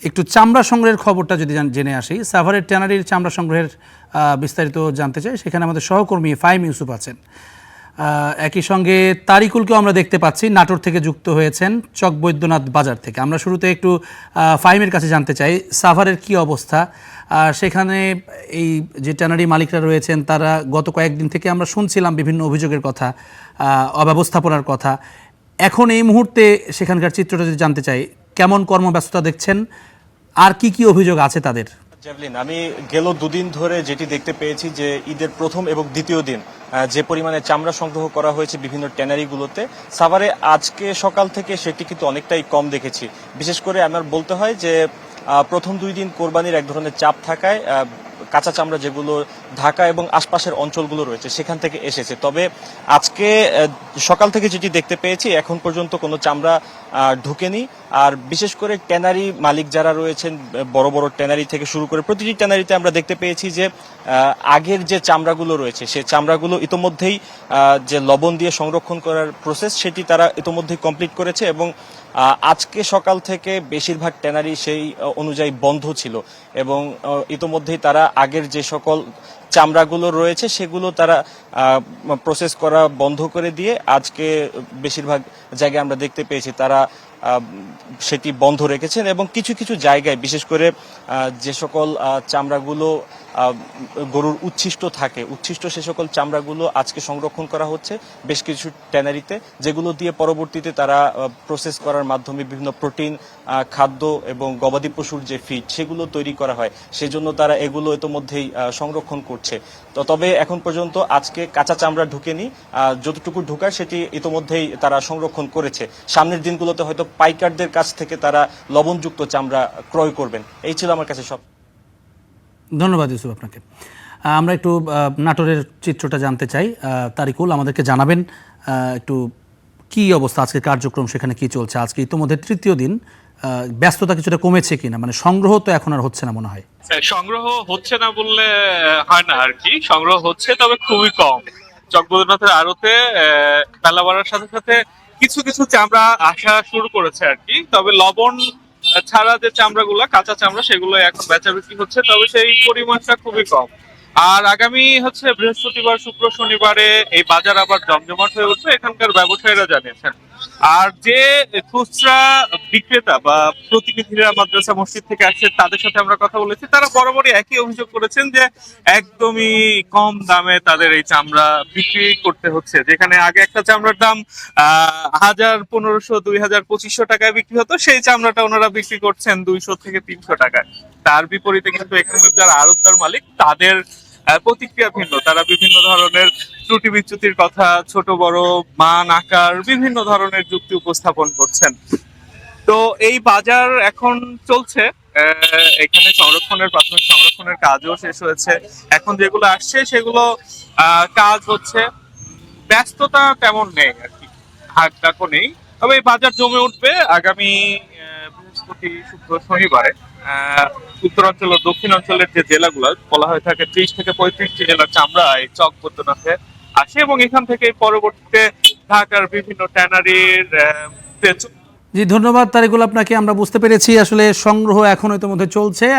একটু চামড়া সংগ্রহের খবরটা যদি জেনে আসি, সাভারের ট্যানারির চামড়া সংগ্রহের বিস্তারিত জানতে চাই। সেখানে আমাদের সহকর্মী ফাহিম ইউসুফ আছেন। একই সঙ্গে তারিকুলকেও আমরা দেখতে পাচ্ছি, নাটোর থেকে যুক্ত হয়েছেন, চক বৈদ্যনাথ বাজার থেকে। আমরা শুরুতে একটু ফাহিমের কাছে জানতে চাই সাভারের কি অবস্থা। সেখানে এই যে ট্যানারি মালিকরা রয়েছেন তারা গত কয়েকদিন থেকে আমরা শুনছিলাম বিভিন্ন অভিযোগের কথা, অব্যবস্থাপনার কথা। এখন এই মুহূর্তে সেখানকার চিত্রটা যদি জানতে চাই, কেমন কর্মব্যস্ততা দেখছেন, আর কি কি অভিযোগ আছে তাদের? জ্যাভলিন, আমি গেল দুদিন ধরে যেটি দেখতে পেয়েছি যে ঈদের প্রথম এবং দ্বিতীয় দিন যে পরিমাণে চামড়া সংগ্রহ করা হয়েছে বিভিন্ন ট্যানারিগুলোতে, সাভারে আজকে সকাল থেকে সেটি কিন্তু অনেকটাই কম দেখেছি। বিশেষ করে আমার বলতে হয় যে প্রথম 2 দিন কোরবানির এক ধরনের চাপ থাকায় কাঁচা চামড়া যেগুলো ঢাকা এবং আশপাশের অঞ্চলগুলো রয়েছে সেখান থেকে এসেছে। তবে আজকে সকাল থেকে যেটি দেখতে পেয়েছি এখন পর্যন্ত কোনো চামড়া ঢুকেনি। আর বিশেষ করে ট্যানারি মালিক যারা রয়েছেন, বড় বড় ট্যানারি থেকে শুরু করে প্রতিটি ট্যানারিতে আমরা দেখতে পেয়েছি যে আগের যে চামড়াগুলো রয়েছে সেই চামড়াগুলো ইতোমধ্যেই যে লবণ দিয়ে সংরক্ষণ করার প্রসেস সেটি তারা ইতোমধ্যেই কমপ্লিট করেছে এবং আজকে সকাল থেকে বেশিরভাগ ট্যানারি সেই অনুযায়ী বন্ধ ছিল এবং ইতোমধ্যেই তারা আগের যে সকল চামড়াগুলো রয়েছে সেগুলো তারা প্রসেস করা বন্ধ করে দিয়ে আজকে বেশিরভাগ জায়গায় আমরা দেখতে পেয়েছি তারা সেটি বন্ধ রেখেছেন এবং কিছু কিছু জায়গায় বিশেষ করে যে সকল চামড়াগুলো গরুর উচ্ছিষ্ট থাকে, উচ্ছিষ্ট সে সকল চামড়াগুলো আজকে সংরক্ষণ করা হচ্ছে বেশ কিছু ট্যানারিতে, যেগুলো দিয়ে পরবর্তীতে তারা প্রসেস করার মাধ্যমে বিভিন্ন প্রোটিন খাদ্য এবং গবাদি পশুর যে ফিড সেগুলো তৈরি করা হয়, সেজন্য তারা এগুলো ইতোমধ্যেই সংরক্ষণ করছে। তবে এখন পর্যন্ত আজকে কাঁচা চামড়া ঢুকেনি, যতটুকু ঢুকায় সেটি ইতোমধ্যেই তারা সংরক্ষণ করেছে। সামনের দিনগুলোতে হয়তো পাইকারদের কাছ থেকে তারা লবণযুক্ত চামড়া ক্রয় করবেন। এই ছিল আমার কাছে সব। ধন্যবাদ ইউসুফ আপনাকে। আমরা একটু নাটোরের চিত্রটা জানতে চাই। তারিকুল, আমাদেরকে জানাবেন একটু কি অবস্থা, আজকে কার্যক্রম সেখানে কি চলছে? আজকে ইতিমধ্যে তৃতীয় দিন, ব্যস্ততা কিছুটা কমেছে কিনা? মানে সংগ্রহ তো এখন আর হচ্ছে না মনে হয়। সংগ্রহ হচ্ছে না বললে হয় না আর কি, সংগ্রহ হচ্ছে তবে খুবই কম। চকবৈদ্যনাথের আড়তে বেলা বাড়ার সাথে সাথে কিছু কিছু চামড়া আসা শুরু করেছে আর কি, তবে লবণ ছাড়া যে চামড়াগুলো কাঁচা চামড়া সেগুলো এখন বেচা বিক্রি হচ্ছে, তবে সেই পরিমাণটা খুবই কম। আর আগামী বৃহস্পতিবার শুক্র শনিবারে এই বাজার আবার জমজমাট হয়ে উঠবে, এখানকার ব্যবসায়ীরা জানিয়েছেন। আর যে খুচরা বিক্রেতা বা প্রতিনিধিরা মাদ্রাসা মসজিদ থেকে আসছে তাদের সাথে আমরা কথা বলেছি, তারা বরাবরই একই অভিযোগ করেছেন যে একদমই কম দামে তাদের এই চামড়া বিক্রি করতে হচ্ছে। যেখানে আগে একটা চামড়ার দাম 1500, 2000, 2500 টাকায় বিক্রি হতো, সেই চামড়াটা ওনারা বিক্রি করছেন 200 থেকে 300 টাকায়। তার বিপরীতে কিন্তু এখানকার যারা আড়তদার মালিক তাদের প্রতিক্রিয়া ভিন্ন। তারা বিভিন্ন ধরনের ত্রুটি বিচ্যুতির কথা, ছোট বড় মান আকার বিভিন্ন ধরনের যুক্তি উপস্থাপন করছেন। তো এই বাজার এখন চলছে, এখানে প্রাথমিক সংরক্ষণের কাজও শেষ হয়েছে। এখন যেগুলো আসছে সেগুলো কাজ হচ্ছে, ব্যস্ততা তেমন নেই আর কি, হাট ডাকও নেই। তবে এই বাজার জমে উঠবে আগামী বৃহস্পতি শুক্র শনিবারে। উত্তরাঞ্চল ও দক্ষিণাঞ্চলের যে জেলাগুলো বলা হয়ে থাকে 30 থেকে 35টি জেলার চামড়া এই চক বৈদ্যনাথে আসে এবং এখান থেকে পরবর্তীতে ঢাকার বিভিন্ন ট্যানারির জি, ধন্যবাদ তারিকুল আপনাকে। আমরা বুঝতে পেরেছি আসলে সংগ্রহ এখন ইতিমধ্যে চলছে।